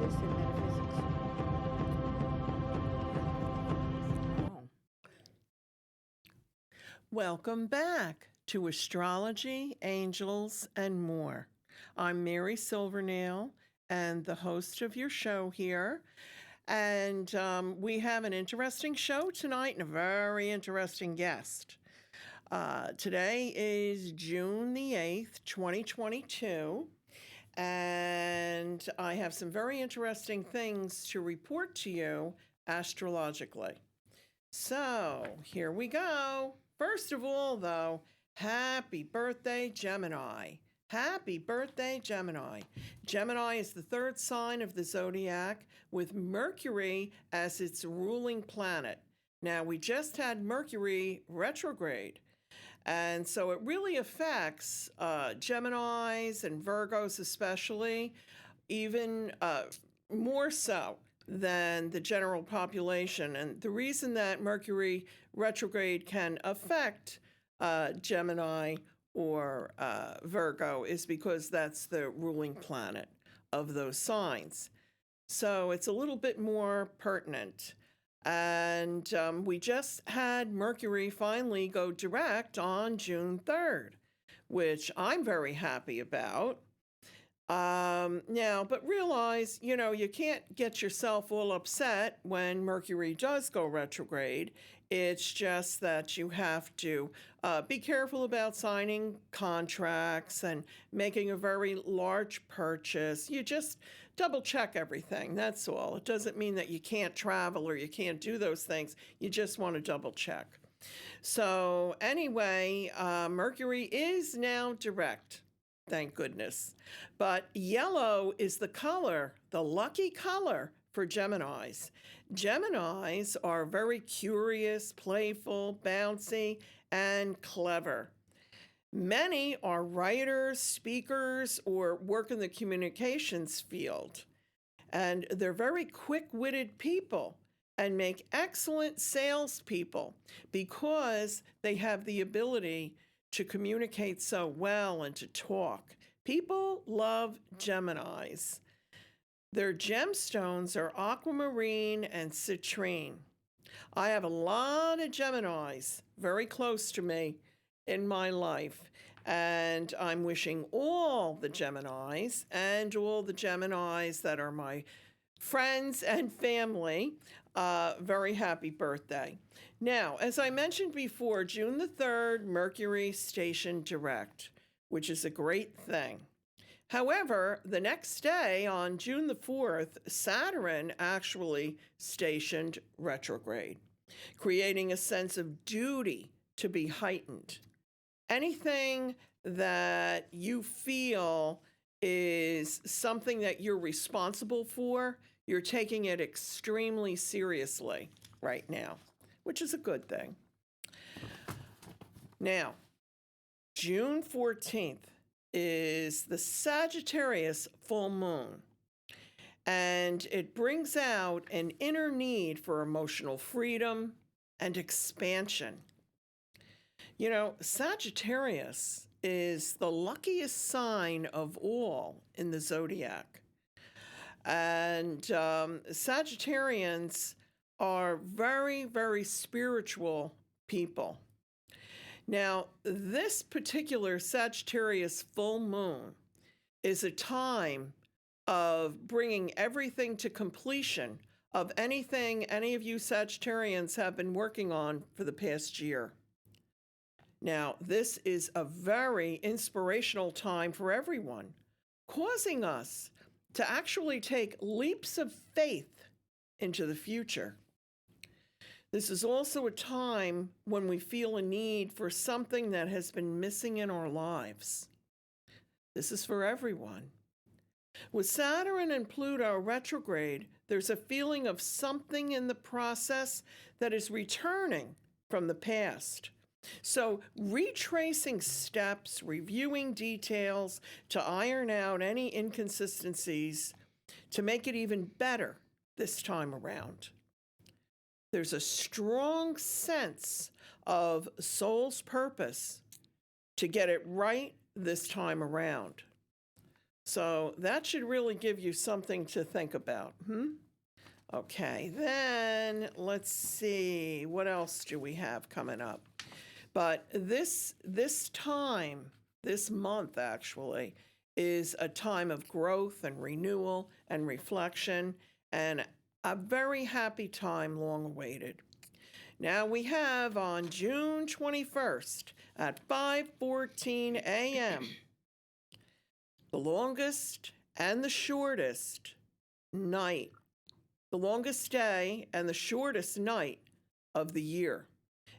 this in metaphysics. Oh. Welcome back to Astrology, Angels, and More. I'm Mary Silvernail and the host of your show here. And we have an interesting show tonight and a very interesting guest. Today is June the 8th, 2022. And I have some very interesting things to report to you astrologically. So here we go. First of all, though, happy birthday, Gemini. Happy birthday, Gemini. Gemini is the third sign of the zodiac with Mercury as its ruling planet. Now, we just had Mercury retrograde. And so it really affects Geminis and Virgos especially, even more so than the general population. And the reason that Mercury retrograde can affect Gemini or Virgo is because that's the ruling planet of those signs. So it's a little bit more pertinent. And we just had Mercury finally go direct on June 3rd, which I'm very happy about. Now, but realize, you can't get yourself all upset when Mercury does go retrograde. It's just that you have to be careful about signing contracts and making a very large purchase. You just double check everything. That's all. It doesn't mean that you can't travel or you can't do those things. You just want to double check. So anyway, Mercury is now direct. Thank goodness. But yellow is the color, the lucky color for Geminis. Geminis are very curious, playful, bouncy, and clever. Many are writers, speakers, or work in the communications field. And they're very quick-witted people and make excellent salespeople because they have the ability to communicate so well and to talk. People love Geminis. Their gemstones are aquamarine and citrine. I have a lot of Geminis very close to me in my life, and I'm wishing all the Geminis and all the Geminis that are my friends and family, very happy birthday. Now, as I mentioned before, June the 3rd, Mercury stationed direct, which is a great thing. However, the next day, on June the 4th, Saturn actually stationed retrograde, creating a sense of duty to be heightened. Anything that you feel is something that you're responsible for, you're taking it extremely seriously right now, which is a good thing. Now, June 14th is the Sagittarius full moon, and it brings out an inner need for emotional freedom and expansion. Sagittarius is the luckiest sign of all in the zodiac. And Sagittarians are very, very spiritual people. Now, this particular Sagittarius full moon is a time of bringing everything to completion of anything any of you Sagittarians have been working on for the past year. Now, this is a very inspirational time for everyone, causing us to actually take leaps of faith into the future. This is also a time when we feel a need for something that has been missing in our lives. This is for everyone. With Saturn and Pluto retrograde, there's a feeling of something in the process that is returning from the past. So retracing steps, reviewing details to iron out any inconsistencies to make it even better this time around. There's a strong sense of soul's purpose to get it right this time around. So that should really give you something to think about. Okay, then let's see, what else do we have coming up? But this time, this month actually, is a time of growth and renewal and reflection, and a very happy time, long awaited. Now we have on June 21st at 5:14 a.m. the longest and the shortest night, the longest day and the shortest night of the year.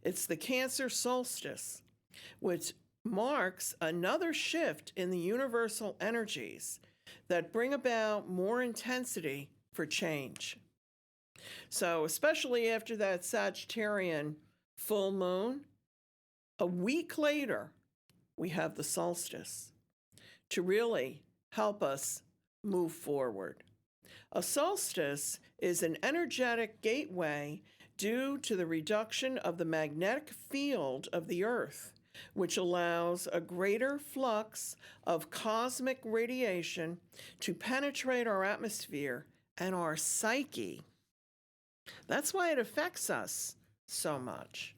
It's the Cancer Solstice, which marks another shift in the universal energies that bring about more intensity for change. So, especially after that Sagittarian full moon, a week later, we have the solstice to really help us move forward. A solstice is an energetic gateway due to the reduction of the magnetic field of the Earth, which allows a greater flux of cosmic radiation to penetrate our atmosphere and our psyche. That's why it affects us so much.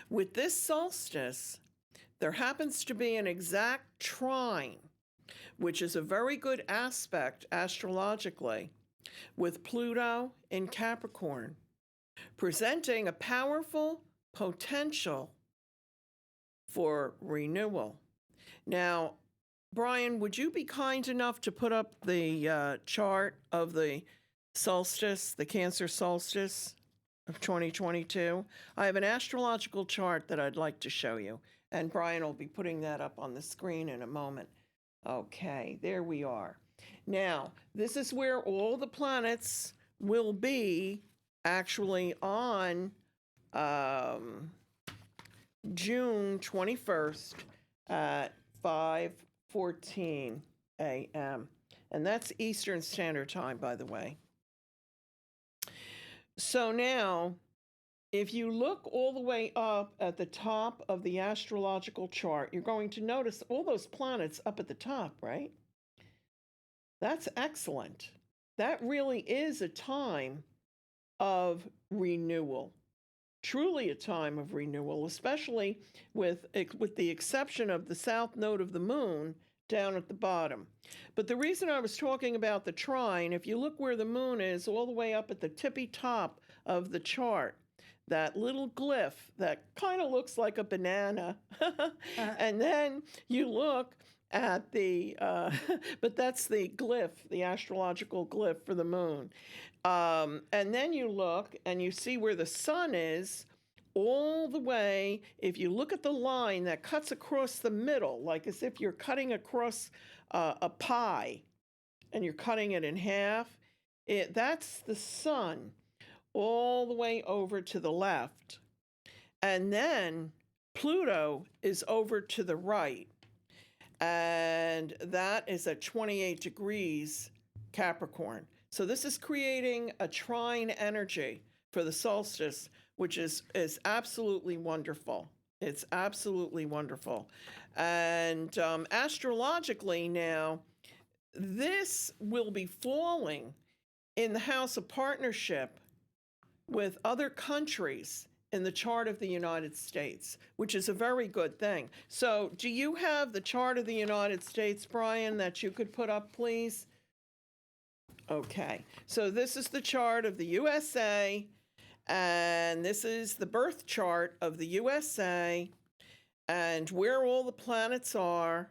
With this solstice, there happens to be an exact trine, which is a very good aspect astrologically, with Pluto in Capricorn, presenting a powerful potential for renewal. Now, Brian, would you be kind enough to put up the chart of the solstice, the Cancer solstice of 2022? I have an astrological chart that I'd like to show you, and Brian will be putting that up on the screen in a moment. Okay, there we are. Now, this is where all the planets will be actually on June 21st at 5:14 a.m. And that's Eastern Standard Time, by the way. So now, if you look all the way up at the top of the astrological chart, you're going to notice all those planets up at the top, right? That's excellent. That really is a time of renewal. Truly a time of renewal, especially with the exception of the south node of the moon down at the bottom. But the reason I was talking about the trine, if you look where the moon is, all the way up at the tippy top of the chart, that little glyph that kind of looks like a banana, and then you look at the, but that's the glyph, the astrological glyph for the moon. And then you look and you see where the sun is all the way. If you look at the line that cuts across the middle, like as if you're cutting across a pie and you're cutting it in half, that's the sun all the way over to the left. And then Pluto is over to the right. And that is at 28 degrees Capricorn. So this is creating a trine energy for the solstice, which is absolutely wonderful. It's absolutely wonderful. And astrologically now, this will be falling in the house of partnership with other countries in the chart of the United States, which is a very good thing. So do you have the chart of the United States, Brian, that you could put up, please? Okay, so this is the chart of the USA, and this is the birth chart of the USA, and where all the planets are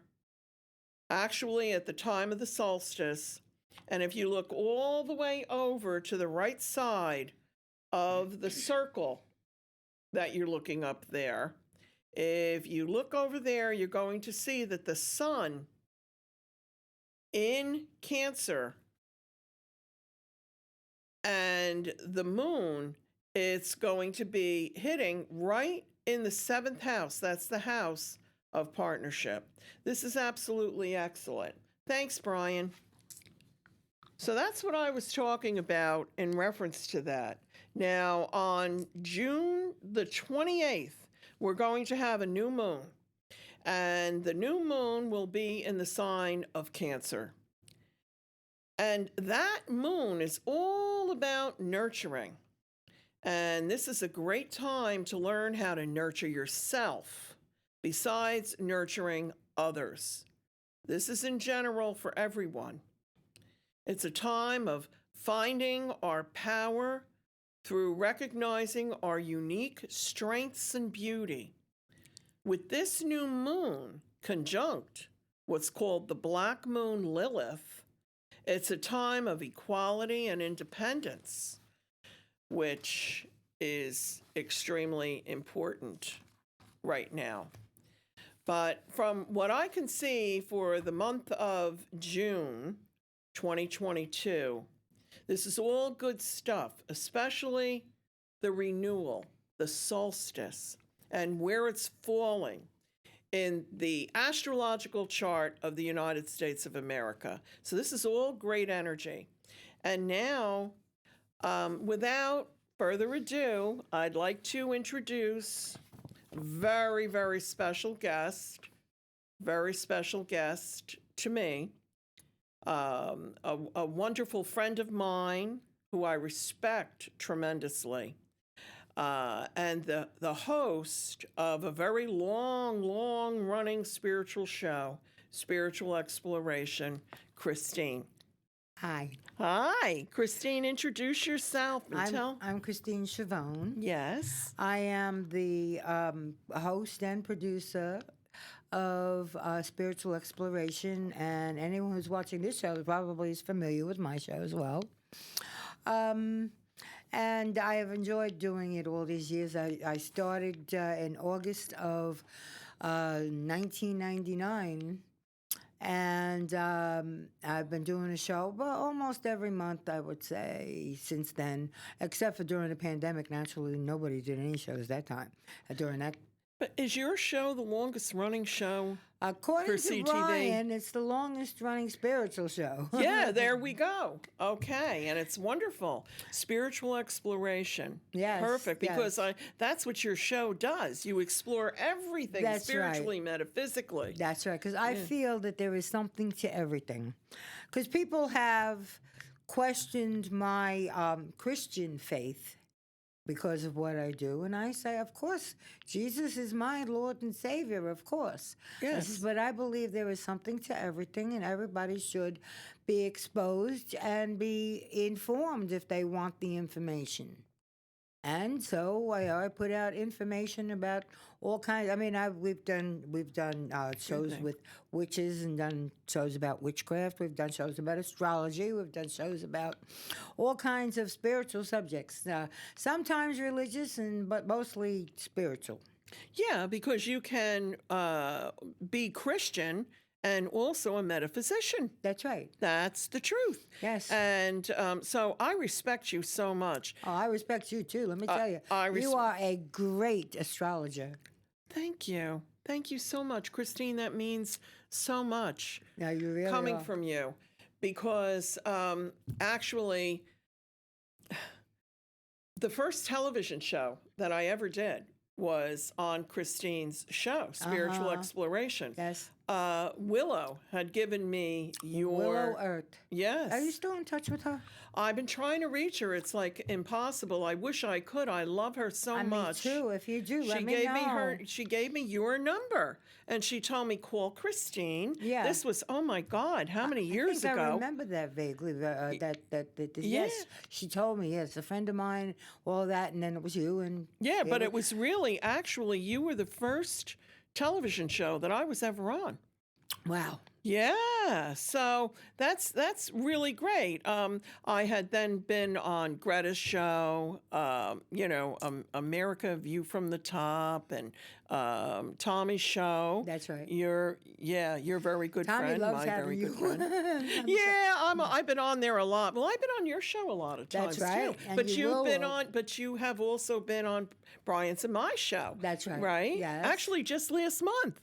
actually at the time of the solstice. And if you look all the way over to the right side of the circle that you're looking up there, if you look over there, you're going to see that the sun in Cancer and the moon, it's going to be hitting right in the 7th house. That's the house of partnership. This is absolutely excellent. Thanks, Brian. So that's what I was talking about in reference to that. Now, on June the 28th, we're going to have a new moon. And the new moon will be in the sign of Cancer. And that moon is all about nurturing. And this is a great time to learn how to nurture yourself besides nurturing others. This is in general for everyone. It's a time of finding our power through recognizing our unique strengths and beauty. With this new moon conjunct what's called the Black Moon Lilith, it's a time of equality and independence, which is extremely important right now. But from what I can see for the month of June 2022, this is all good stuff, especially the renewal, the solstice, and where it's falling in the astrological chart of the United States of America. So this is all great energy. And now, without further ado, I'd like to introduce very, very special guest to me, a wonderful friend of mine who I respect tremendously, and the host of a very long running spiritual show, Spiritual Exploration, Christine. Hi. Hi, Christine, introduce yourself and tell. I'm Christine Schiavone. Yes. I am the host and producer of Spiritual Exploration, and anyone who's watching this show probably is familiar with my show as well. And I have enjoyed doing it all these years. I started in August of 1999. And I've been doing a show almost every month, I would say, since then, except for during the pandemic. Naturally, nobody did any shows that time during that. But is your show the longest running show According for to CTV? Ryan, it's the longest running spiritual show. Yeah, there we go. Okay, and it's wonderful. Spiritual exploration. Yes, Perfect, yes. because that's what your show does. You explore everything That's spiritually, metaphysically. That's right, because I feel that there is something to everything. Because people have questioned my Christian faith because of what I do. And I say, of course, Jesus is my Lord and Savior, of course. Yes. But I believe there is something to everything, and everybody should be exposed and be informed if they want the information. And so I put out information about all kinds. I mean, we've done shows with witches and done shows about witchcraft. We've done shows about astrology. We've done shows about all kinds of spiritual subjects. Sometimes religious, but mostly spiritual. Yeah, because you can be Christian and also a metaphysician. That's right. That's the truth. Yes. And so I respect you so much. Oh, I respect you too. Let me tell you, you are a great astrologer. Thank you. Thank you so much, Christine. That means so much Now you really coming are. from you, because actually, the first television show that I ever did was on Christine's show, Spiritual Exploration. Yes. Willow had given me your Willow Earth. Yes. Are you still in touch with her? I've been trying to reach her. It's like impossible. I wish I could. I love her so much. Me too. If you do, let She me gave know. me her. She gave me your number, and she told me call Christine. Yeah. This was, oh my God, how many years I think ago? I remember that vaguely. Yeah. Yes, she told me. Yes, a friend of mine. All that, and then it was you. And Yeah, but it was really actually you were the first television show that I was ever on. wow. Yeah, so that's really great. I had then been on Greta's show, America View from the Top, and Tommy's show. That's right. You're a very good Tommy friend, loves my having very you. good friend. Yeah, I've been on there a lot. Well, I've been on your show a lot of times That's right, too. and But you you've will. been on, but you have also been on Brian's and my show. That's right. Right? Yes. Actually, just last month.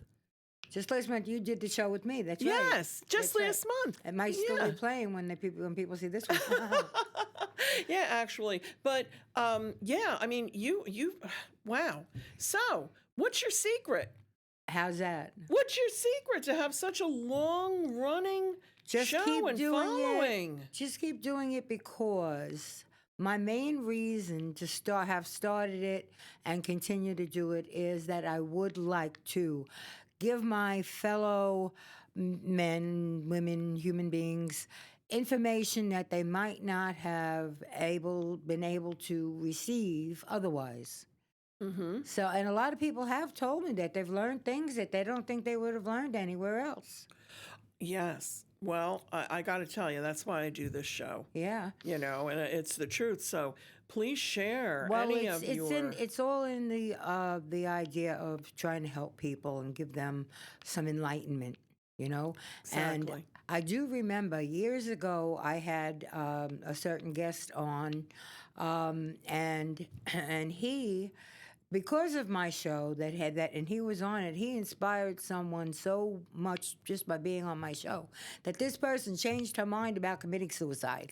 Just last month, you did the show with me. That's right. Yes, just That's last right. month. It might still Yeah. be playing when people see this one. Yeah, actually. But I mean, you wow. So, what's your secret? How's that? What's your secret to have such a long running Just show keep and doing following? it. Just keep doing it because my main reason to have started it and continue to do it is that I would like to give my fellow men, women, human beings information that they might not have been able to receive otherwise. Mm-hmm. So, and a lot of people have told me that they've learned things that they don't think they would have learned anywhere else. Yes. Well, I got to tell you, that's why I do this show. Yeah. And it's the truth. So please share Well, any of your. it's all in the idea of trying to help people and give them some enlightenment, And Exactly. I do remember years ago I had a certain guest on, and he, because of my show that had that, and he was on it, he inspired someone so much just by being on my show that this person changed her mind about committing suicide.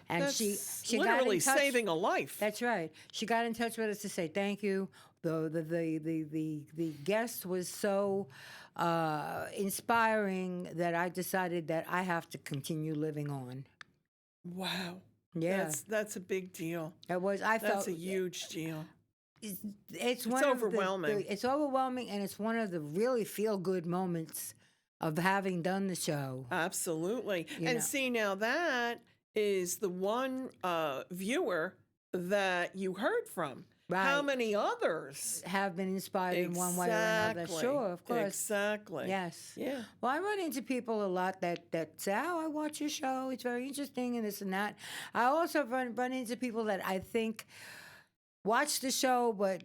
And That's she literally got in touch, saving a life. That's right. She got in touch with us to say thank you. The guest was so inspiring that I decided that I have to continue living on. Wow. Yeah, That's a big deal. it was. I That's felt a huge deal. it's one of overwhelming. it's overwhelming, and it's one of the really feel good moments of having done the show. Absolutely. You And know. see, now that is the one viewer that you heard from. How Right. many others? Have been inspired in one way or another. Exactly. Sure, of course. Exactly. Yes. Yeah. Well, I run into people a lot that say, "Oh, I watch your show. It's very interesting," and this and that. I also run into people that I think watch the show, but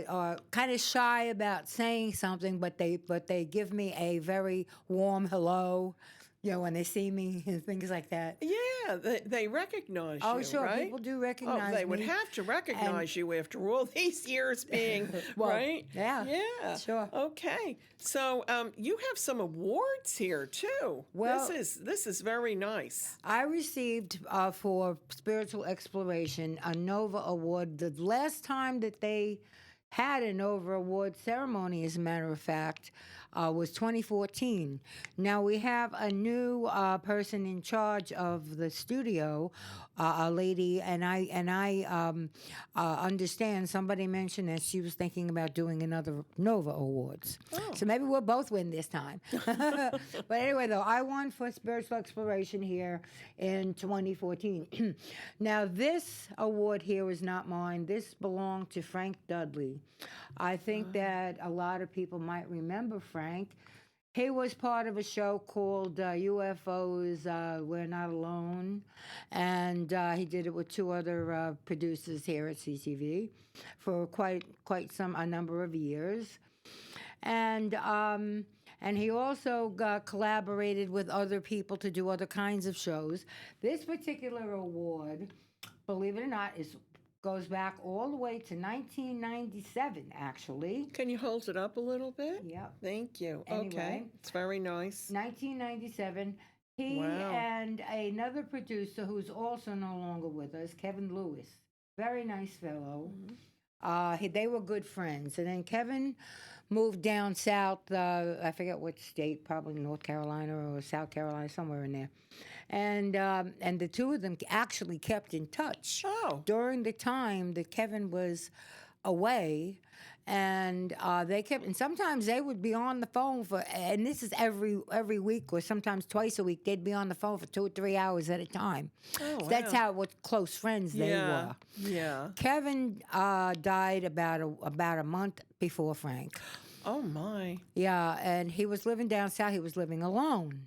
are kind of shy about saying something, but they give me a very warm hello, when they see me and things like that. Yeah, they recognize Oh, you, sure, right? people do recognize Oh, they would me. have to recognize you after all these years being, Well, right? yeah, Yeah. sure. Okay. So you have some awards here too. Well- this is very nice. I received for spiritual exploration a Nova Award. The last time that they had a Nova Award ceremony, as a matter of fact, was 2014. Now we have a new person in charge of the studio, a lady, and I understand somebody mentioned that she was thinking about doing another Nova Awards. Oh. So maybe we'll both win this time. But anyway, though, I won for spiritual exploration here in 2014. Now this award here is not mine. This belonged to Frank Dudley. I think that a lot of people might remember Frank. He was part of a show called UFOs We're Not Alone, and he did it with two other producers here at CTV for quite a number of years. And he also collaborated with other people to do other kinds of shows. This particular award, believe it or not, goes back all the way to 1997, actually. Can you hold it up a little bit? Yep. Thank you. Okay. Anyway. It's very nice. 1997. He Wow. and another producer who's also no longer with us, Kevin Lewis. Very nice fellow. They were good friends. And then Kevin moved down south, I forget what state, probably North Carolina or South Carolina, somewhere in there. And the two of them actually kept in touch during the time that Kevin was away. And they kept, and sometimes they would be on the phone and this is every week or sometimes twice a week, they'd be on the phone for 2 or 3 hours at a time. Oh, wow. That's what close friends they were. Yeah. Kevin died about a month before Frank. Oh my. Yeah, and he was living down south. He was living alone.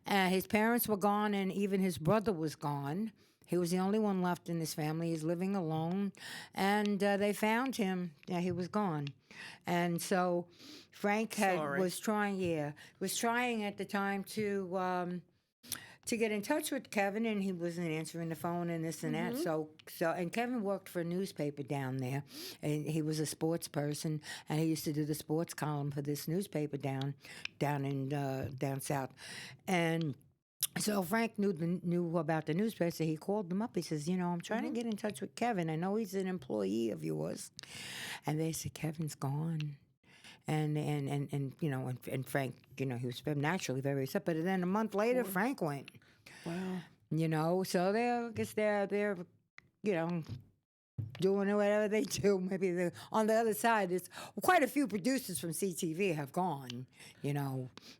And his parents were gone, and even his brother was gone. He was the only one left in his family. He's living alone. And they found him. Yeah, he was gone. And so Frank was trying at the time to get in touch with Kevin, and he wasn't answering the phone and this and that. So and Kevin worked for a newspaper down there, and he was a sports person, and he used to do the sports column for this newspaper down south, and. So Frank knew about the newspaper, so he called them up. He says, I'm trying to get in touch with Kevin. I know he's an employee of yours. And they said, Kevin's gone. and and Frank, he was naturally very upset. But then a month later, Frank went. Wow. So I guess they're doing whatever they do. Maybe on the other side, there's quite a few producers from CTV have gone.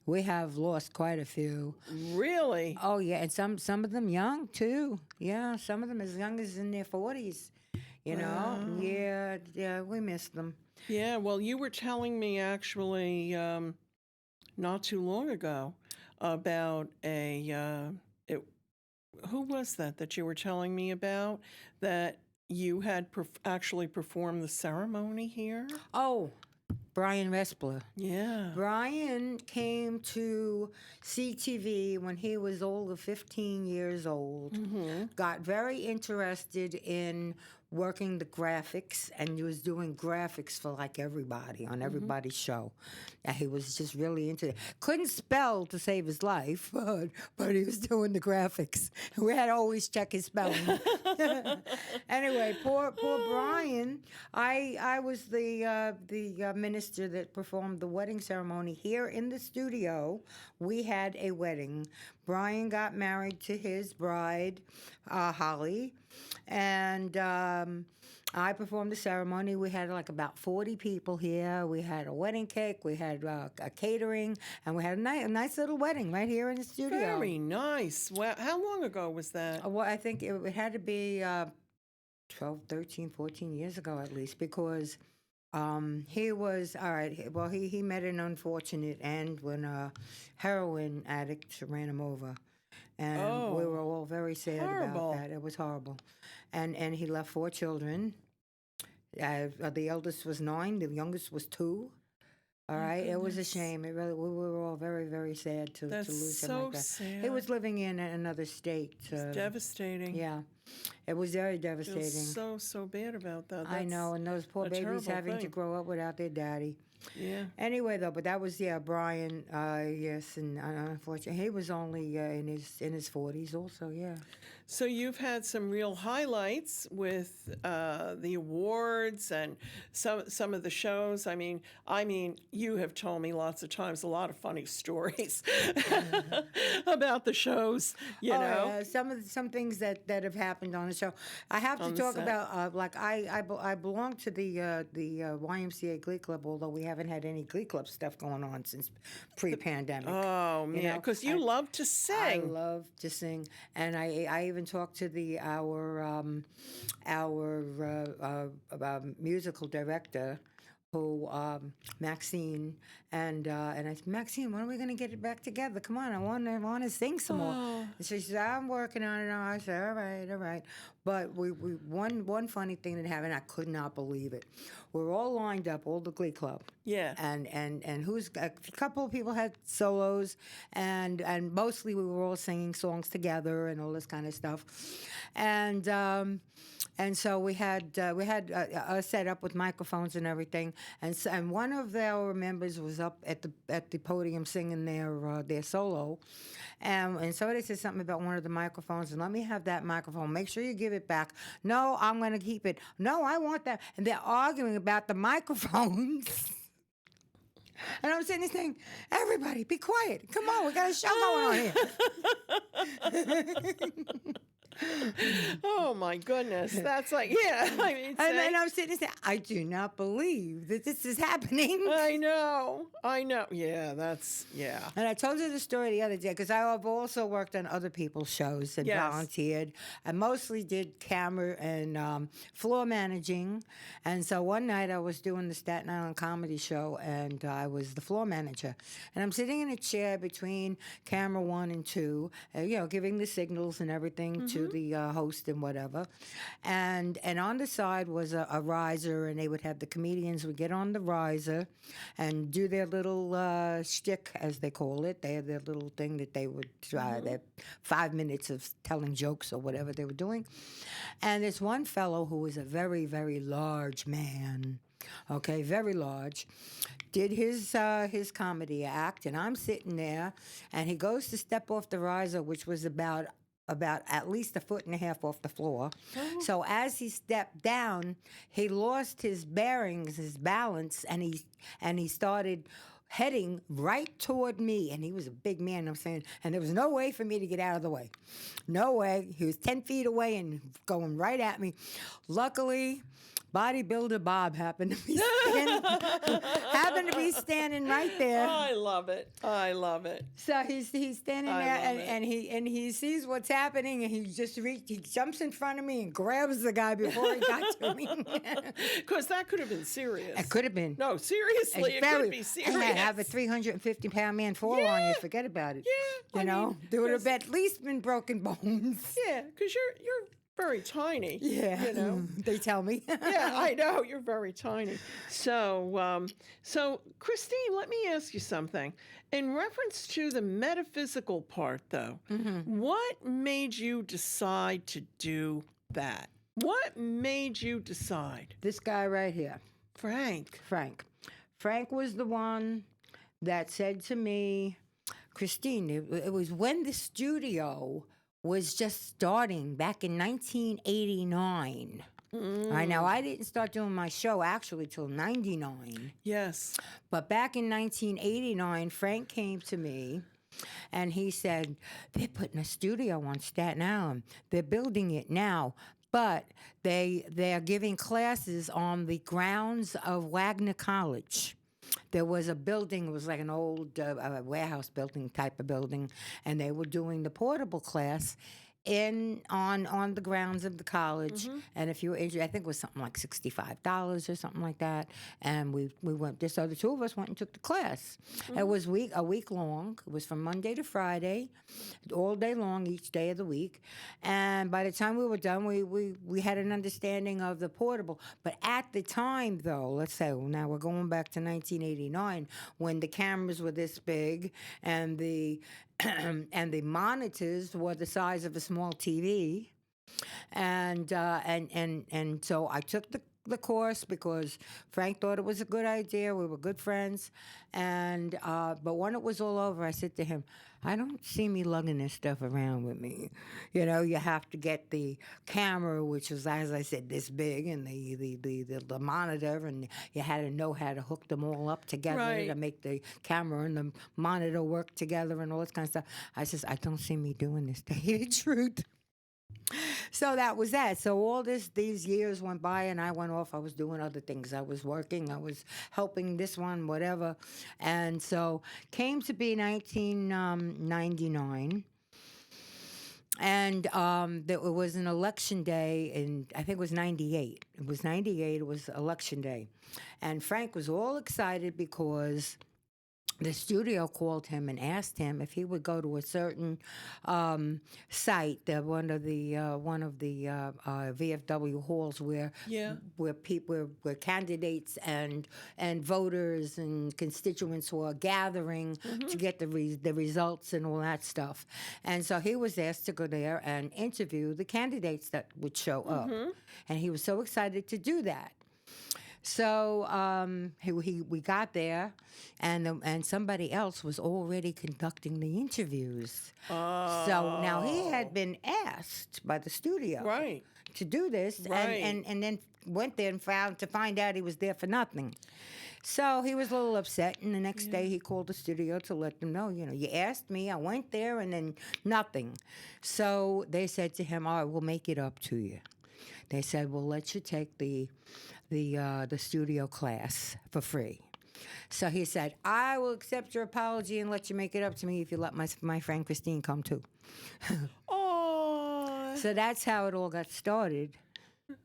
We have lost quite a few. Really? Oh yeah, and some of them young too. Yeah, some of them as young as in their 40s. Wow. Yeah, we miss them. Yeah, well, you were telling me actually not too long ago about who was that you were telling me about that you had actually performed the ceremony here? Oh, Brian Respler. Yeah. Brian came to CTV when he was over 15 years old. Got very interested in working the graphics, and he was doing graphics for like everybody on everybody's show. And he was just really into it. Couldn't spell to save his life, but he was doing the graphics. We had to always check his spelling. Anyway, poor Brian. I was the minister that performed the wedding ceremony here in the studio. We had a wedding. Brian got married to his bride, Holly, and I performed the ceremony. We had like about 40 people here. We had a wedding cake, we had a catering, and we had a nice little wedding right here in the studio. Very nice. Well, how long ago was that? Well, I think it had to be 12, 13, 14 years ago at least, because he was, all right, well, he met an unfortunate end when a heroin addict ran him over. And we were all very sad about that. It was horrible. And he left 4 children. The eldest was 9. The youngest was 2. All right. It was a shame. It really. We were all very, very sad to lose him like that. Sad. He was living in another state. It's devastating. Yeah. It was very devastating. So bad about that. I know. And those poor babies having to grow up without their daddy. Yeah. Anyway, though, but that was Brian. Yes, and unfortunately, he was only in his 40s, also. Yeah. So you've had some real highlights with the awards and some of the shows. I mean, you have told me lots of times a lot of funny stories about the shows. You know, some things that have happened on the show. I have to talk about like I belong to the YMCA Glee Club, although we haven't had any Glee Club stuff going on since pre-pandemic. Oh man, because you love to sing. I love to sing, and I even talked to our musical director, who Maxine, and I said, Maxine, when are we going to get it back together? Come on, I want to sing some more. And she said, I'm working on it. I said, all right. But we one funny thing that happened, I could not believe it. We were all lined up, all the Glee Club. Yeah. And a couple of people had solos, and mostly we were all singing songs together and all this kind of stuff. And so we had a setup with microphones and everything, and one of our members was up at the podium singing their solo, and somebody said something about one of the microphones, and let me have that microphone. Make sure you give it back. No, I'm going to keep it. No, I want that. And they're arguing about the microphones. And I'm sitting there saying, everybody, be quiet. Come on, we got a show going on here. Oh my goodness, that's like, yeah. I mean, and I'm sitting there saying, I do not believe that this is happening. I know. Yeah, yeah. And I told you the story the other day because I've also worked on other people's shows and volunteered. I mostly did camera and floor managing. And so one night I was doing the Staten Island Comedy Show, and I was the floor manager. And I'm sitting in a chair between camera 1 and 2, giving the signals and everything to the host and whatever. And on the side was a riser, and they would have the comedians would get on the riser and do their little shtick, as they call it. They had their little thing that they would try, their 5 minutes of telling jokes or whatever they were doing. And there's one fellow who was a very, very large man, okay, very large, did his comedy act, and I'm sitting there, and he goes to step off the riser, which was about about at least 1.5 feet off the floor. Oh. So as he stepped down, he lost his bearings, his balance, and he started heading right toward me. And he was a big man, I'm saying, and there was no way for me to get out of the way. No way. He was 10 feet away and going right at me. Luckily, bodybuilder Bob happened to be standing right there. I love it. I love it. So he's standing I there love and he sees what's happening, and he jumps in front of me and grabs the guy before he got to me. Because that could have been serious. It could have been. No, seriously, it could be serious. And have a 350-pound man fall on you. Forget about it. Yeah, You know, there would have at least been broken bones. Yeah, because you're very tiny. Yeah, You know. they tell me. Yeah, I know you're very tiny. So, Christine, let me ask you something. In reference to the metaphysical part, though, what made you decide to do that? What made you decide? This guy right here, Frank. Frank was the one that said to me, Christine, it was when the studio was just starting back in 1989. Right now, I didn't start doing my show actually till 99. Yes. But back in 1989, Frank came to me and he said, they're putting a studio on Staten Island. They're building it now. But they're giving classes on the grounds of Wagner College. There was a building, it was like an old warehouse building type of building, and they were doing the portable class on the grounds of the college. And if you were interested, I think it was something like $65 or something like that. And we went there. So the two of us went and took the class. It was a week long. It was from Monday to Friday, all day long, each day of the week. And by the time we were done, we had an understanding of the portable. But at the time, though, let's say, well, now we're going back to 1989, when the cameras were this big and the and the monitors were the size of a small TV, and so I took the course because Frank thought it was a good idea. We were good friends, and but when it was all over, I said to him, I don't see me lugging this stuff around with me. You know, you have to get the camera, which was, as I said, this big, and the monitor, and you had to know how to hook them all up together to make the camera and the monitor work together and all this kind of stuff. I says, I don't see me doing this, to tell you the truth. So that was that. So all these years went by, and I went off. I was doing other things. I was working. I was helping this one, whatever. And so came to be 1999. And it was an election day, and I think it was 98. It was 98. It was election day. And Frank was all excited because the studio called him and asked him if he would go to a certain site, one of the VFW halls where people, where candidates and voters and constituents were gathering to get the results and all that stuff. And so he was asked to go there and interview the candidates that would show up, and he was so excited to do that. So we got there, and somebody else was already conducting the interviews. Oh. So now he had been asked by the studio to do this, and then went there and find out he was there for nothing. So he was a little upset, and the next day he called the studio to let them know, you asked me, I went there, and then nothing. So they said to him, all right, we'll make it up to you. They said, we'll let you take the studio class for free. So he said, I will accept your apology and let you make it up to me if you let my friend Christine come too. Oh. So that's how it all got started.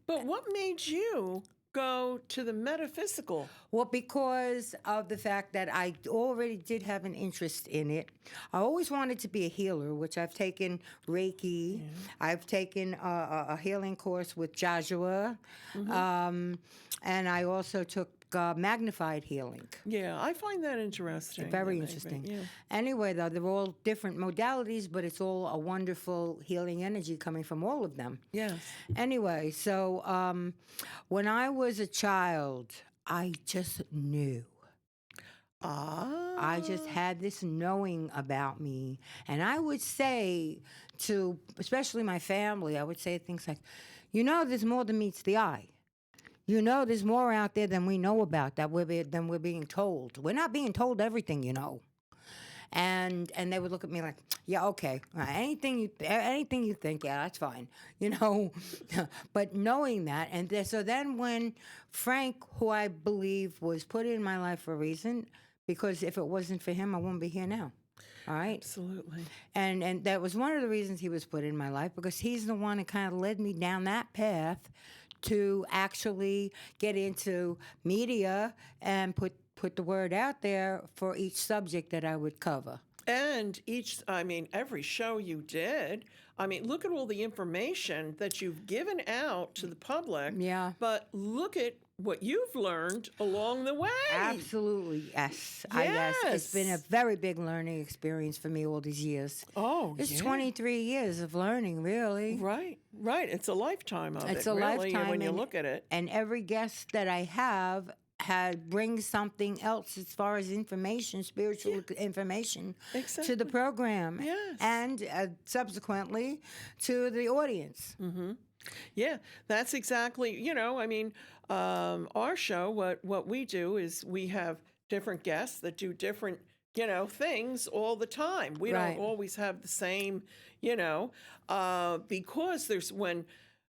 But what made you go to the metaphysical? Well, because of the fact that I already did have an interest in it. I always wanted to be a healer, which I've taken Reiki. I've taken a healing course with Joshua. And I also took magnified healing. Yeah, I find that interesting. Very interesting. Anyway, though, they're all different modalities, but it's all a wonderful healing energy coming from all of them. Yes. Anyway, so when I was a child, I just knew. I just had this knowing about me. And I would say to, especially my family, I would say things like, there's more than meets the eye. There's more out there than we know about than we're being told. We're not being told everything, And they would look at me like, yeah, okay, anything you think, yeah, that's fine, But knowing that, and so then when Frank, who I believe was put in my life for a reason, because if it wasn't for him, I wouldn't be here now. All right. Absolutely. And that was one of the reasons he was put in my life, because he's the one that kind of led me down that path to actually get into media and put the word out there for each subject that I would cover. And every show you did, look at all the information that you've given out to the public. Yeah. But look at what you've learned along the way. Absolutely, yes. Yes. It's been a very big learning experience for me all these years. Oh, It's yeah. 23 years of learning, really. Right. It's a lifetime of it. It's a really, lifetime when you look at it. And every guest that I have brings something else as far as information, spiritual information, to Exactly. the program. Yes. And subsequently to the audience. Mm-hmm. Yeah, that's exactly, our show, what we do is we have different guests that do different, things all the time. We Right. don't always have the same, because there's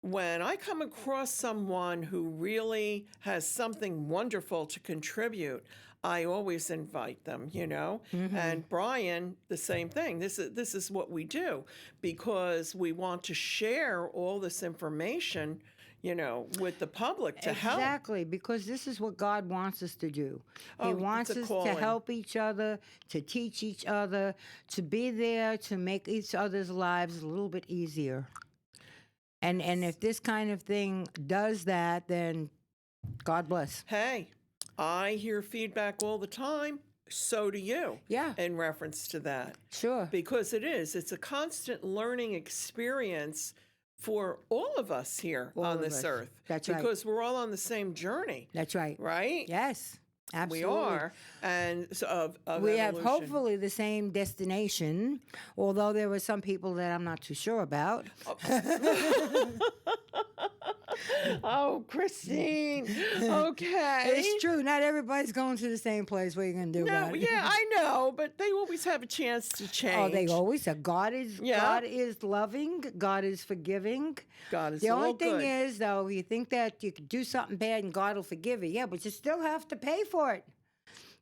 when I come across someone who really has something wonderful to contribute, I always invite them, Mm-hmm. And Brian, the same thing. This is what we do because we want to share all this information, with the public to help. Exactly, because this is what God wants us to do. Oh, He it's wants a us calling. to help each other, to teach each other, to be there to make each other's lives a little bit easier. And if this kind of thing does that, then God bless. Hey, I hear feedback all the time. So do you. Yeah. In reference to that. Sure. Because it's a constant learning experience for all of us here All on of this us. earth. That's right. Because we're all on the same journey, That's right. right? Yes. Absolutely. We are. And so of We have evolution. hopefully the same destination, although there were some people that I'm not too sure about. Oh, Christine. Okay. It's true. Not everybody's going to the same place. What are you going to do No, about it? yeah, I know, but they always have a chance to change. Oh, they always say God is Yeah. God is loving, God is forgiving. God is The all only thing good. is, though, you think that you could do something bad and God will forgive you. Yeah, but you still have to pay for it.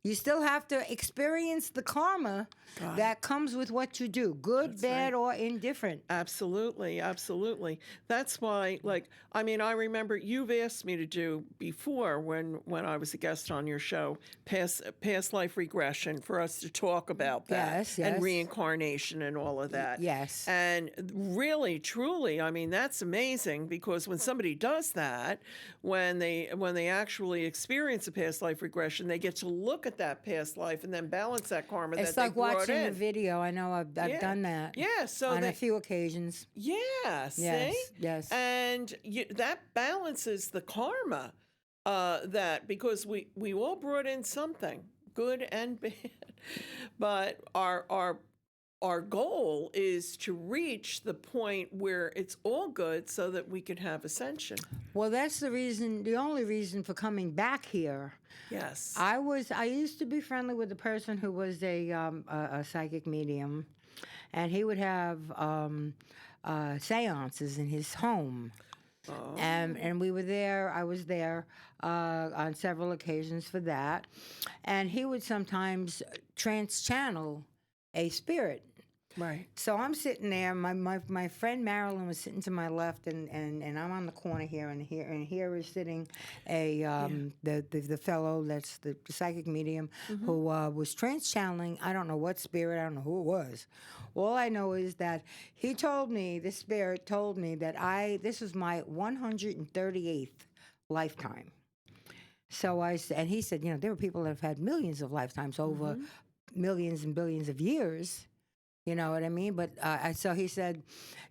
You still have to experience the karma that comes with what you do, good, That's bad, right. or indifferent. Absolutely, absolutely. That's why, I remember you've asked me to do before when I was a guest on your show, past life regression, for us to talk about that. Yes, And yes. reincarnation and all of that. Yes. And really, truly, that's amazing because when somebody does that, when they actually experience a past life regression, they get to look at that past life and then balance that karma It's that like they brought watching in. a video. I know I've Yeah. done that. Yeah, so on they, a few occasions. yeah, see? Yes, yes. And that balances the karma that because we all brought in something, good and bad. But our goal is to reach the point where it's all good so that we can have ascension. Well, that's the only reason for coming back here. Yes. I used to be friendly with a person who was a psychic medium, and he would have seances in his home. Oh. And we were there. I was there on several occasions for that, and he would sometimes trans-channel a spirit. Right. So I'm sitting there. My friend Marilyn was sitting to my left, and I'm on the corner here, and here is sitting the fellow that's the psychic medium who was trans-channeling. I don't know what spirit. I don't know who it was. All I know is that this spirit told me that this was my 138th lifetime. So and he said, there were people that have had millions of lifetimes over millions and billions of years. You know what I mean? But so he said,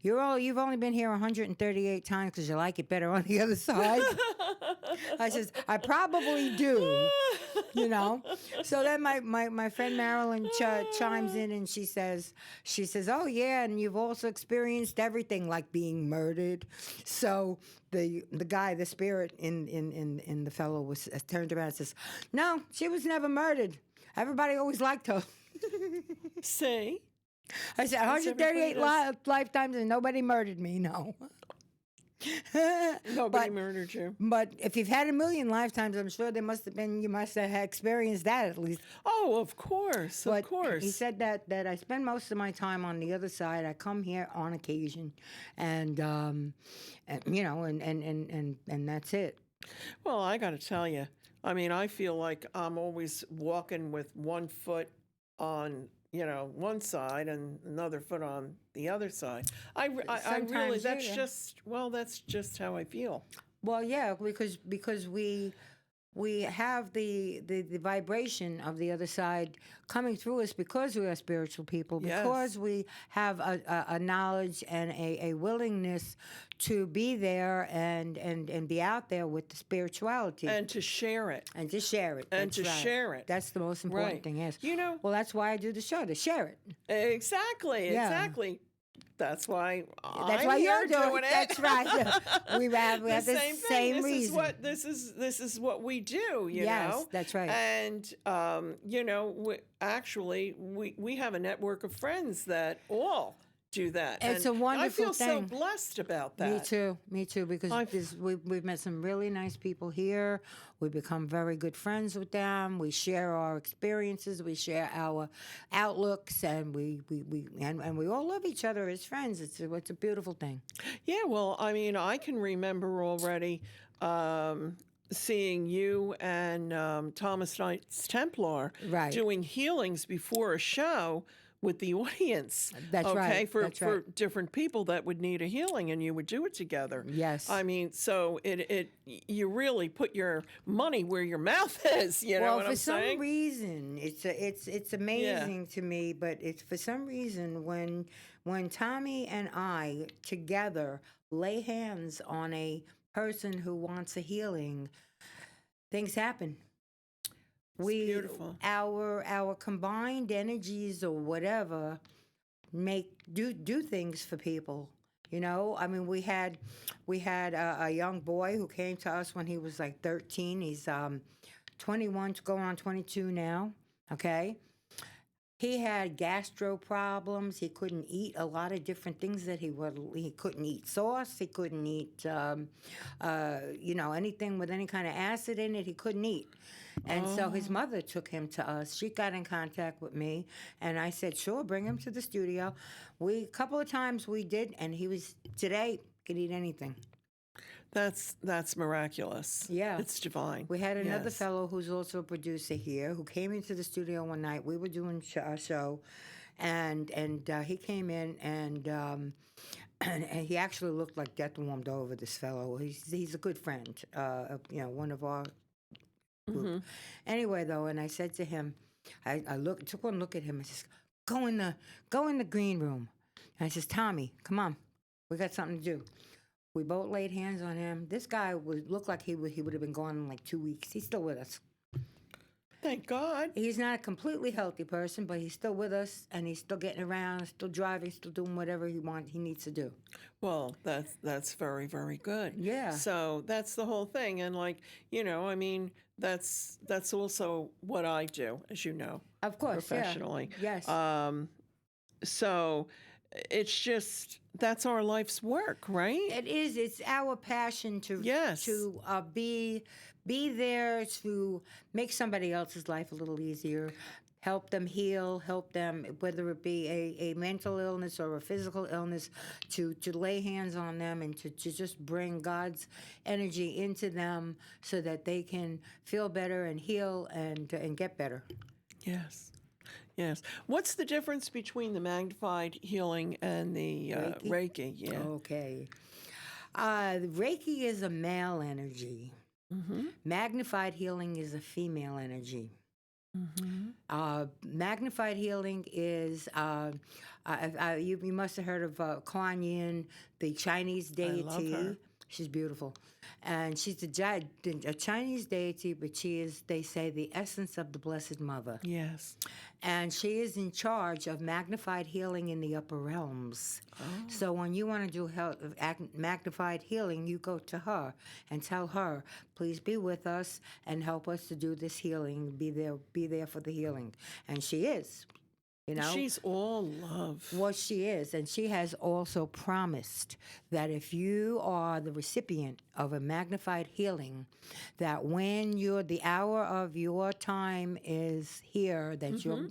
you've only been here 138 times because you like it better on the other side. I says, I probably do. you know. So then my friend Marilyn chimes in and she says, oh yeah, and you've also experienced everything like being murdered. So the guy, the spirit in the fellow was turned around and says, no, she was never murdered. Everybody always liked her. See? I said, That's 138 everybody lifetimes and nobody murdered me. No. Nobody murdered you. But if you've had a million lifetimes, I'm sure you must have experienced that at least. Oh, of course, But of course. he said that I spend most of my time on the other side. I come here on occasion, and you know, and that's it. Well, I got to tell you, I mean, I feel like I'm always walking with one foot on, one side and another foot on the other side. I really, Sometimes, that's yeah. that's just how I feel. Well, yeah, because we have the vibration of the other side coming through us because we are spiritual people, because Yes. we have a knowledge and a willingness to be there and be out there with the spirituality. And to share it. And to share it. And That's to right. share it. That's the most important Right. thing, yes. You know- Well, that's why I do the show, to share it. Exactly, Yeah. exactly. That's why That's I'm why here you're doing it. That's right. We have the same same thing. reason. This is what we do, you Yes, know. that's right. And we have a network of friends that all do that. It's and a wonderful I feel so thing. blessed about that. Me too, because we've met some really nice people here. We become very good friends with them. We share our experiences, we share our outlooks, and we all love each other as friends. It's a beautiful thing. Yeah, well, I mean, I can remember already seeing you and Thomas Knights Templar Right. doing healings before a show with the audience. That's okay, right, for that's for right. different people that would need a healing, and you would do it together. Yes. I mean, so you really put your money where your mouth is. You know Well, what for I'm some saying? reason, it's amazing to me. But it's for some reason when Tommy and I together lay hands on a person who wants a healing, things happen. Beautiful. Our combined energies or whatever do things for people. You know, I mean, we had a young boy who came to us when he was like 13. He's 21, going on 22 now. Okay. He had gastro problems. He couldn't eat a lot of different things that he couldn't eat sauce. He couldn't eat, anything with any kind of acid in it. He couldn't eat. And so his mother took him to us. She got in contact with me, and I said, sure, bring him to the studio. A couple of times we did, and today, could eat anything. That's miraculous. Yeah. It's divine. We had another Yes. fellow who's also a producer here who came into the studio one night. We were doing a show, and he came in and he actually looked like death warmed over this fellow. He's a good friend, one of our group. Anyway, though, and I said to him, I took one look at him. I says, go in the green room. And I says, Tommy, come on, we got something to do. We both laid hands on him. This guy looked like he would have been gone in like 2 weeks. He's still with us. Thank God. He's not a completely healthy person, but he's still with us, and he's still getting around, still driving, still doing whatever he needs to do. Well, that's very, very good. Yeah. So that's the whole thing, and I mean, that's also what I do, as you know, Of course, professionally. Yeah. Yes. So it's just that's our life's work, right? It is. It's our passion to Yes. to be there to make somebody else's life a little easier, help them heal, help them, whether it be a mental illness or a physical illness, to lay hands on them and to just bring God's energy into them so that they can feel better and heal and get better. Yes. Yes. What's the difference between the magnified healing and the Reiki? Yeah. Okay. Reiki is a male energy. Magnified healing is a female energy. Magnified healing is, you must have heard of Kuan Yin, the Chinese deity. love her. She's beautiful. And she's a Chinese deity, but she is, they say, the essence of the Blessed Mother. Yes. And she is in charge of magnified healing in the upper realms. Oh. So when you want to do magnified healing, you go to her and tell her, please be with us and help us to do this healing. Be there for the healing. And she is. You know? She's all love. What she is. And she has also promised that if you are the recipient of a magnified healing, that when the hour of your time is here, that you're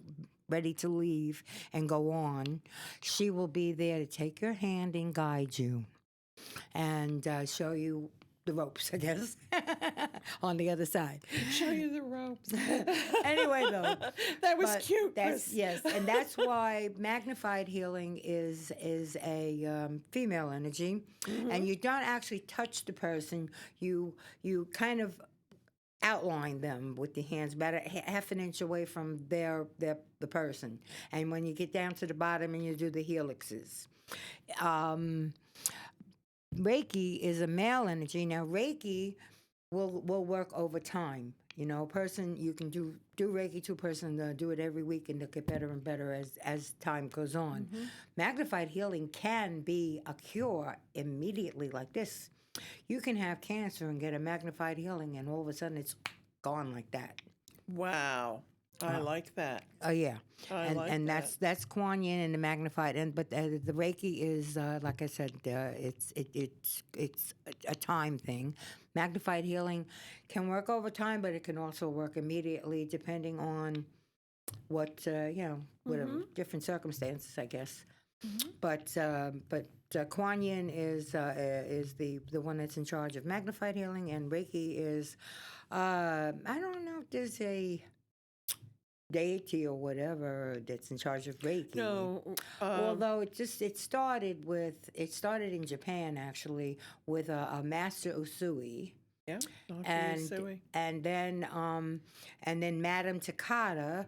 ready to leave and go on, she will be there to take your hand and guide you and show you the ropes, I guess, on the other side. Show you the ropes. Anyway, though. That was But cute. That's, Chris. yes, and that's why magnified healing is a female energy, and you don't actually touch the person. You kind of outline them with your hands about half an inch away from the person, and when you get down to the bottom and you do the helixes. Reiki is a male energy. Now, Reiki will work over time. You know, a person, you can do Reiki to a person, do it every week, and they'll get better and better as time goes on. Magnified healing can be a cure immediately like this. You can have cancer and get a magnified healing, and all of a sudden it's gone like that. Wow. I like that. Oh yeah, I and like and that. that's Kuan Yin and the magnified, but the Reiki is like I said, it's a time thing. Magnified healing can work over time, but it can also work immediately depending on what whatever different circumstances, I guess. But Kuan Yin is the one that's in charge of magnified healing, and Reiki is I don't know if there's a deity or whatever that's in charge of Reiki. No. Although it started in Japan actually with a master Usui. Yeah. Dr. And Usui. and then Madame Takata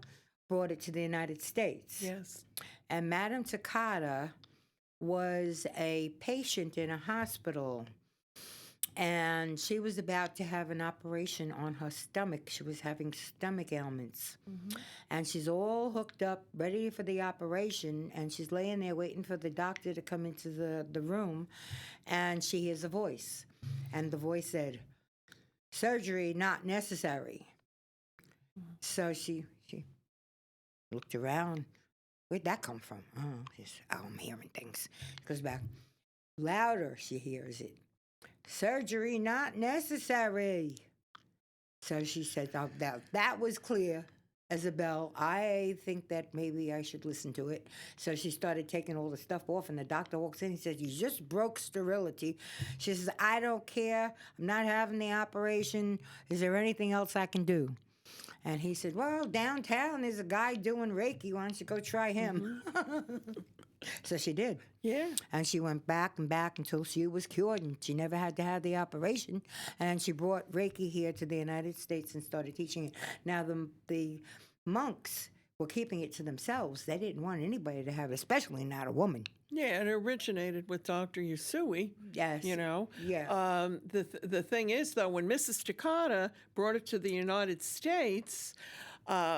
brought it to the United States. Yes. And Madame Takata was a patient in a hospital, and she was about to have an operation on her stomach. She was having stomach ailments. And she's all hooked up, ready for the operation, and she's laying there waiting for the doctor to come into the room, and she hears a voice. And the voice said, "Surgery not necessary." So she looked around. Where'd that come from? I'm hearing things. Goes back. Louder, she hears it. "Surgery not necessary." So she said, "Oh, that was clear as a bell. I think that maybe I should listen to it." So she started taking all the stuff off, and the doctor walks in. He says, "You just broke sterility." She says, "I don't care. I'm not having the operation. Is there anything else I can do?" And he said, "Well, downtown there's a guy doing Reiki. Why don't you go try him?" So she did. Yeah. And she went back and back until she was cured, and she never had to have the operation. And she brought Reiki here to the United States and started teaching it. Now, the monks were keeping it to themselves. They didn't want anybody to have it, especially not a woman. Yeah, it originated with Dr. Usui. Yes. You know? Yeah. The thing is, though, when Mrs. Takata brought it to the United States,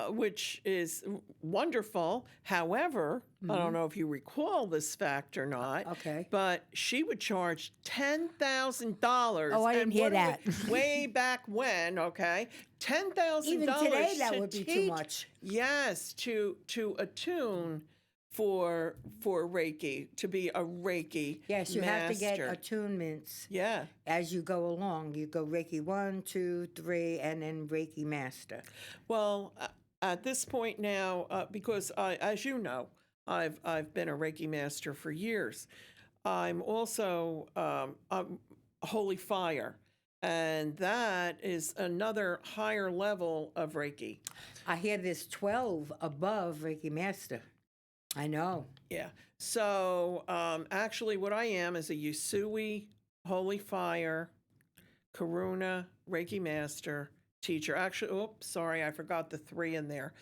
which is wonderful. However, I don't know if you recall this fact or not. Okay. But she would charge $10,000. Oh, I didn't hear that. Way back when, okay? $10,000. Even today, that to would be too teach- much. Yes, to attune for Reiki, to be a Reiki Yes, you have to get master. attunements Yeah. as you go along. You go Reiki 1, 2, 3, and then Reiki Master. Well, at this point now, because as you know, I've been a Reiki master for years. I'm also Holy Fire, and that is another higher level of Reiki. I hear there's 12 above Reiki Master. I know. Yeah. So actually, what I am is a Usui, Holy Fire, Karuna, Reiki Master, teacher. Actually, oops, sorry, I forgot the 3 in there.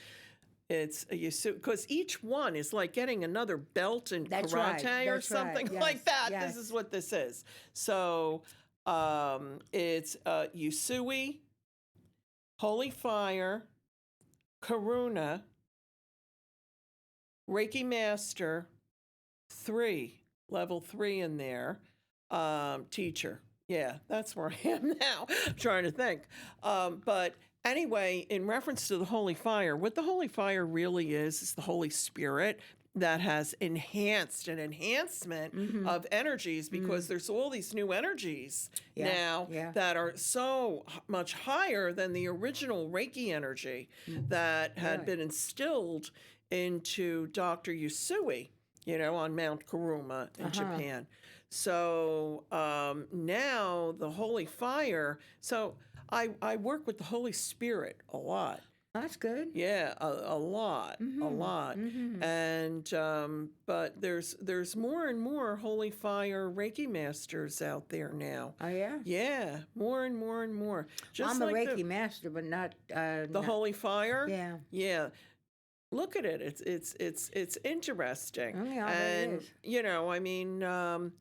It's a Usui, because each one is like getting another belt in That's karate right. or That's right. something Yes, like that. yes. This is what this is. So It's Usui, Holy Fire, Karuna, Reiki Master, 3, level 3 in there, teacher. Yeah, that's where I am now. I'm trying to think. But anyway, in reference to the Holy Fire, what the Holy Fire really is the Holy Spirit that has enhanced an enhancement of energies, because there's all these new energies now that are so much higher than the original Reiki energy that had been instilled into Dr. Usui, on Mount Kuruma in Japan. So now the Holy Fire, so I work with the Holy Spirit a lot. That's good. Yeah, a lot, a lot. And but there's more and more Holy Fire Reiki masters out there now. Oh yeah. Yeah, more and more and more. Just I'm a like Reiki master, but not the Holy Fire. Yeah. Yeah. Look at it. It's interesting. Oh, yeah, and it is.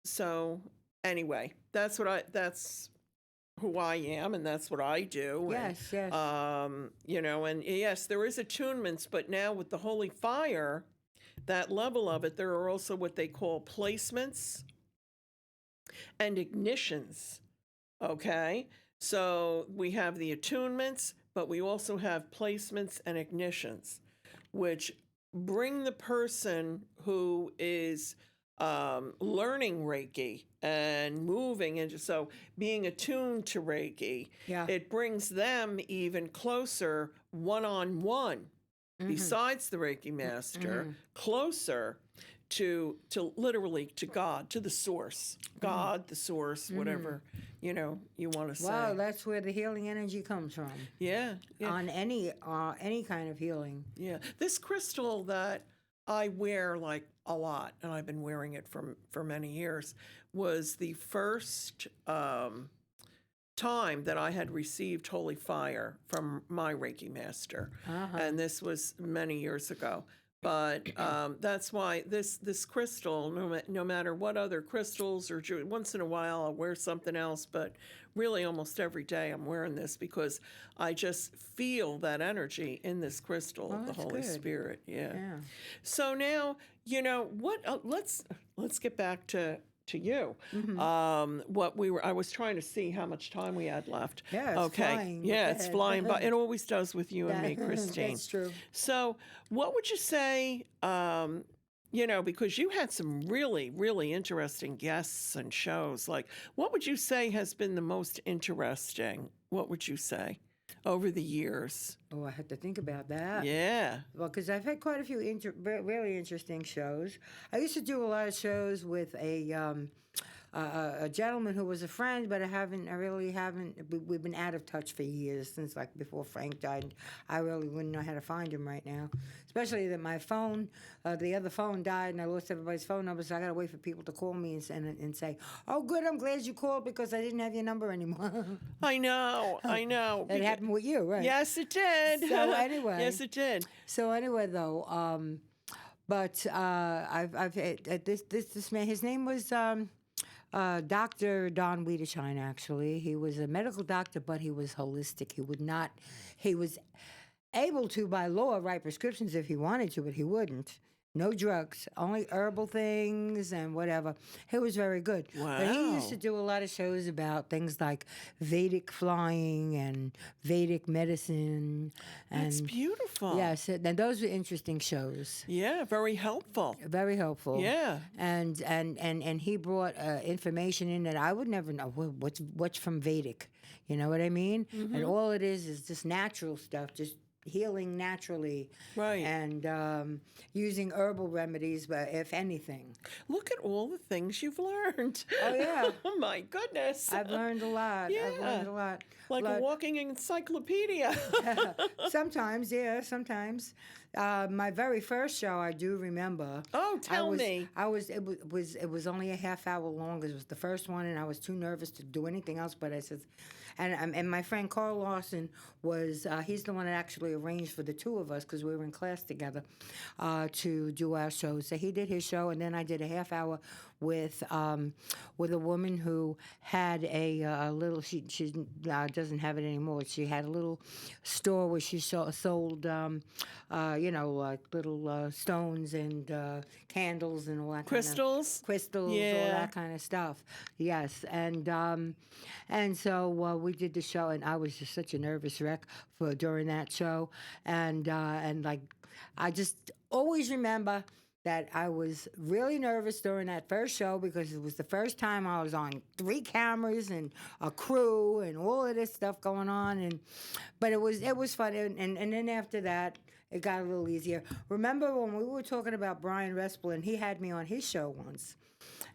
So anyway, that's who I am, and that's what I do. Yes, yes. And yes, there is attunements, but now with the Holy Fire, that level of it, there are also what they call placements and ignitions. Okay, so we have the attunements, but we also have placements and ignitions, which bring the person who is learning Reiki and moving into, so being attuned to Reiki, it brings them even closer one-on-one, besides the Reiki master, closer to literally to God, to the source, God, the source, whatever, you want to say. Wow, that's where the healing energy comes from. Yeah. On any kind of healing. Yeah. This crystal that I wear like a lot, and I've been wearing it for many years, was the first time that I had received Holy Fire from my Reiki master. And this was many years ago. But that's why this crystal, no matter what other crystals, or once in a while I'll wear something else, but really almost every day I'm wearing this because I just feel that energy in this crystal of the Holy Spirit. Yeah. So now, what? Let's get back to you. I was trying to see how much time we had left. Yeah, it's flying. Yeah, it's flying by. It always does with you and me, Christine. That's true. So what would you say, because you had some really, really interesting guests and shows, like what would you say has been the most interesting? What would you say over the years? Oh, I had to think about that. Yeah. Well, because I've had quite a few really interesting shows. I used to do a lot of shows with a gentleman who was a friend, but we've been out of touch for years, since like before Frank died. I really wouldn't know how to find him right now, especially that my phone, the other phone died, and I lost everybody's phone number, so I got to wait for people to call me and say, oh, good, I'm glad you called because I didn't have your number anymore. I know. That happened with you, right? Yes, it did. So anyway. Yes, it did. So anyway, though, I've this man, his name was Dr. Don Wiedershine, actually. He was a medical doctor, but he was holistic. He was able to, by law, write prescriptions if he wanted to, but he wouldn't. No drugs, only herbal things and whatever. He was very good. Wow. But he used to do a lot of shows about things like Vedic flying and Vedic medicine. That's beautiful. Yes, and those were interesting shows. Yeah, very helpful. Very helpful. Yeah. And he brought information in that I would never know. What's from Vedic? You know what I mean? And all it is just natural stuff, just healing naturally, right? And using herbal remedies, if anything. Look at all the things you've learned. Oh yeah! Oh my goodness! I've learned a lot. Yeah. I've learned a lot. Like a walking encyclopedia. Sometimes, yeah, sometimes. My very first show, I do remember. Oh, tell me. It was only a half hour long. It was the first one, and I was too nervous to do anything else. But I said, and my friend Carl Lawson was he's the one that actually arranged for the two of us because we were in class together to do our show. So he did his show, and then I did a half hour with a woman who had a little. She doesn't have it anymore. She had a little store where she sold like little stones and candles and all that Crystals? Crystals, Yeah. all that kind of stuff. Yes, and so we did the show, and I was just such a nervous wreck during that show, and like I just always remember that I was really nervous during that first show because it was the first time I was on 3 cameras and a crew and all of this stuff going on, but it was fun, and then after that it got a little easier. Remember when we were talking about Brian Resplin? He had me on his show once,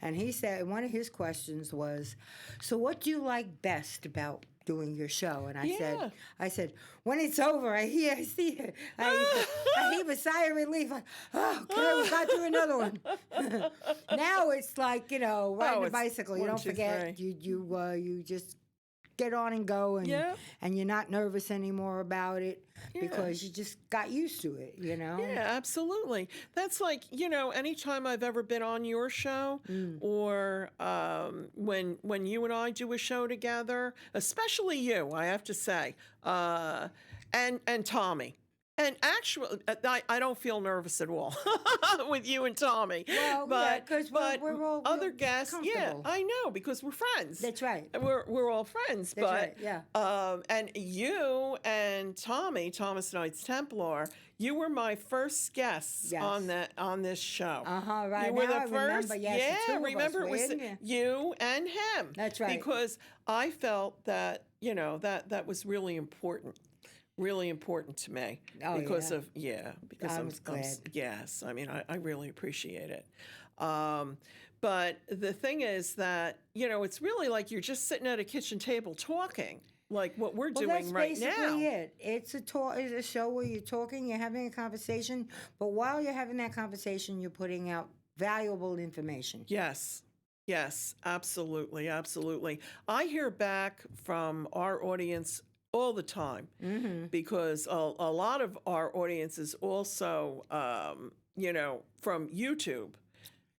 and he said one of his questions was, "So what do you like best about doing your show?" And I said, when it's over, I see it. I heave a sigh of relief. Like, oh, okay, we got through another one. Now it's like, riding a bicycle. You don't forget. You just get on and go, and you're not nervous anymore about it because you just got used to it, Yeah, absolutely. That's like, anytime I've ever been on your show or when you and I do a show together, especially you, I have to say, and Tommy. And actually, I don't feel nervous at all with you and Tommy. Well, because we're all other guests. Yeah, I know because we're friends. That's right. We're all friends. That's right. Yeah. And you and Tommy, Thomas Knights Templar, you were my first guests on this show. Right. You were now the first. Remember, yes, the two remember of us it was you and him. That's right. Because I felt that that was really important. Really important to me because I'm glad. Yes, I mean I really appreciate it. But the thing is that it's really like you're just sitting at a kitchen table talking, like what we're doing right now. That's basically it. It's a show where you're talking, you're having a conversation, but while you're having that conversation, you're putting out valuable information. Yes. Yes, absolutely, absolutely. I hear back from our audience all the time because a lot of our audience is also, from YouTube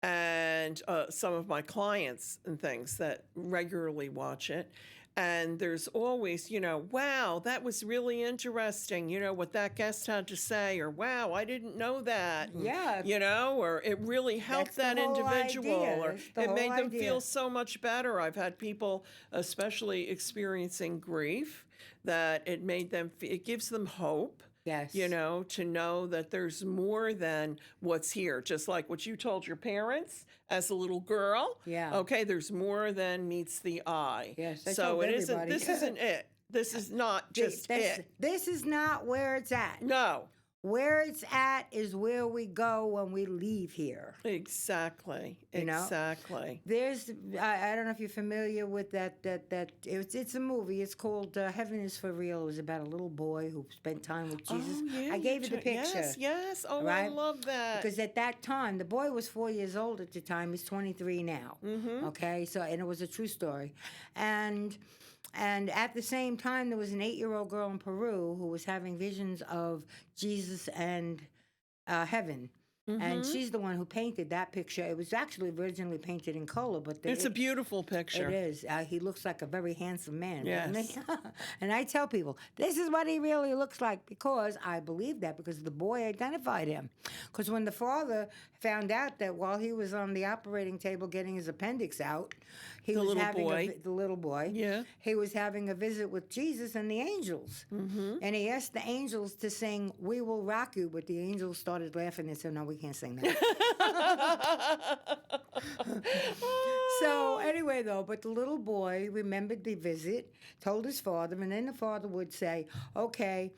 and some of my clients and things that regularly watch it. And there's always, wow, that was really interesting, what that guest had to say, or wow, I didn't know that. And, or it really helped that individual, or it made them feel so much better. I've had people, especially experiencing grief, that it gives them hope. Yes. To know that there's more than what's here. Just like what you told your parents as a little girl. Yeah. Okay, there's more than meets the eye. Yes. So this isn't it. This is not just it. This is not where it's at. No. Where it's at is where we go when we leave here. Exactly. Exactly. There's, I don't know if you're familiar with that it's a movie. It's called Heaven is for Real. It was about a little boy who spent time with Jesus. Oh, yeah, I gave you the picture. Yes. Oh, right? I love that. Because at that time, the boy was 4 years old at the time. He's 23 now. Okay, so, and it was a true story. And at the same time, there was an 8-year-old girl in Peru who was having visions of Jesus and heaven. And she's the one who painted that picture. It was actually originally painted in color, but it's a beautiful picture. It is. He looks like a very handsome man. Yes. And I tell people, this is what he really looks like, because I believe that because the boy identified him. Because when the father found out that while he was on the operating table getting his appendix out, the little boy, he was having a visit with Jesus and the angels. And he asked the angels to sing "We Will Rock You," but the angels started laughing and said, "No, we can't sing that." So anyway, though, but the little boy remembered the visit, told his father, and then the father would say, okay,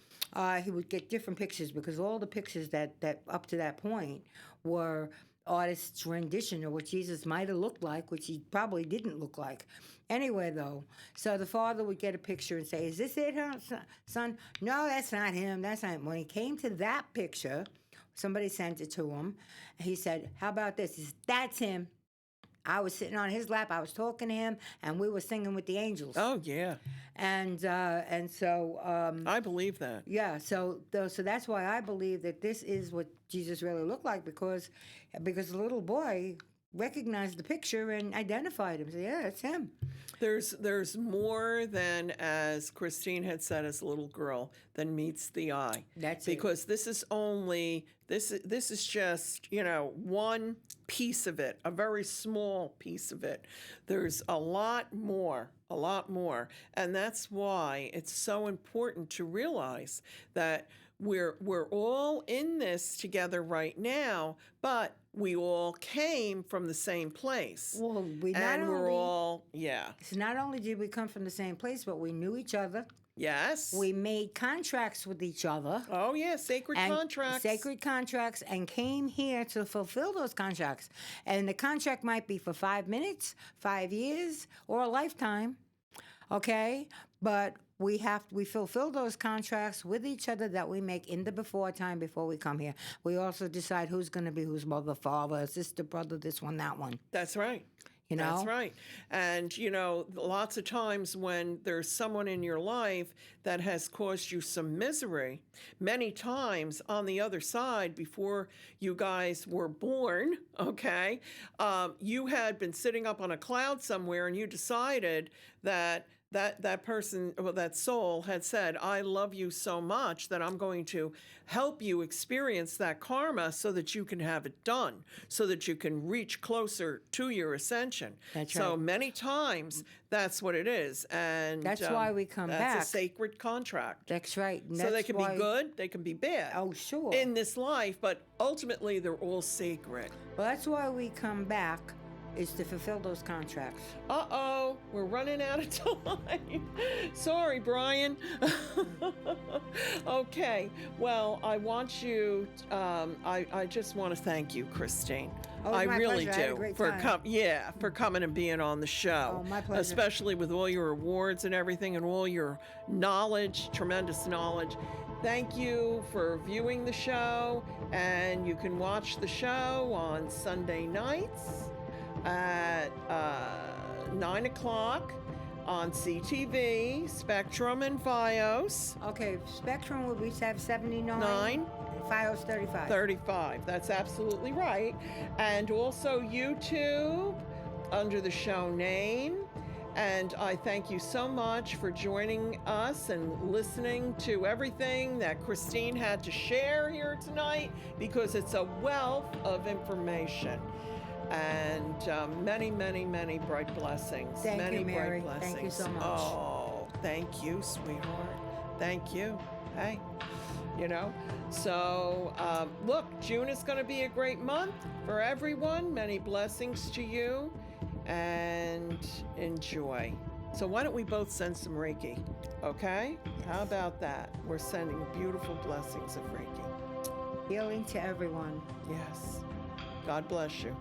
he would get different pictures because all the pictures that up to that point were artist's rendition of what Jesus might have looked like, which he probably didn't look like. Anyway, though, so the father would get a picture and say, "Is this it, son?" "No, that's not him. That's not him." When he came to that picture, somebody sent it to him. He said, "How about this?" He said, "That's him. I was sitting on his lap. I was talking to him, and we were singing with the angels." Oh, yeah. And so I believe that. yeah, so that's why I believe that this is what Jesus really looked like, because the little boy recognized the picture and identified him. So yeah, it's him. There's more than, as Christine had said as a little girl, than meets the eye. That's it. Because this is just, one piece of it, a very small piece of it. There's a lot more. And that's why it's so important to realize that we're all in this together right now, but we all came from the same place. Well, So not only did we come from the same place, but we knew each other. Yes. We made contracts with each other. Oh, yeah, sacred contracts, and came here to fulfill those contracts. And the contract might be for 5 minutes, 5 years, or a lifetime. Okay? But we fulfill those contracts with each other that we make in the before time before we come here. We also decide who's going to be whose mother, father, sister, brother, this one, that one. That's right. You know? That's right. And, lots of times when there's someone in your life that has caused you some misery, many times on the other side, before you guys were born, okay, you had been sitting up on a cloud somewhere and you decided that person, that soul had said, "I love you so much that I'm going to help you experience that karma so that you can have it done, so that you can reach closer to your ascension." That's so right. many times that's what it is. And that's why we come back. That's a sacred contract. That's right. And so they can be good, they can be bad. Oh, sure. In this life, but ultimately they're all sacred. Well, that's why we come back, is to fulfill those contracts. Uh-oh, we're running out of time. Sorry, Brian. Okay, well, I want you, I just want to thank you, Christine. Oh, I my really pleasure. I had a do. great For time. for coming and being on the show. Oh, my pleasure. Especially with all your awards and everything and all your knowledge, tremendous knowledge. Thank you for viewing the show, and you can watch the show on Sunday nights at 9 o'clock on CTV, Spectrum, and Fios. Okay, Spectrum would we have 79? 9. Fios 35. 35. That's absolutely right. And also YouTube under the show name. And I thank you so much for joining us and listening to everything that Christine had to share here tonight, because it's a wealth of information. And many, many, many bright blessings. Thank many you, Mary. bright blessings. Thank you so much. Oh, thank you, sweetheart. Thank you. Hey, So, look, June is going to be a great month for everyone. Many blessings to you, and enjoy. So why don't we both send some Reiki, okay? How about that? We're sending beautiful blessings of Reiki. Healing to everyone. Yes. God bless you.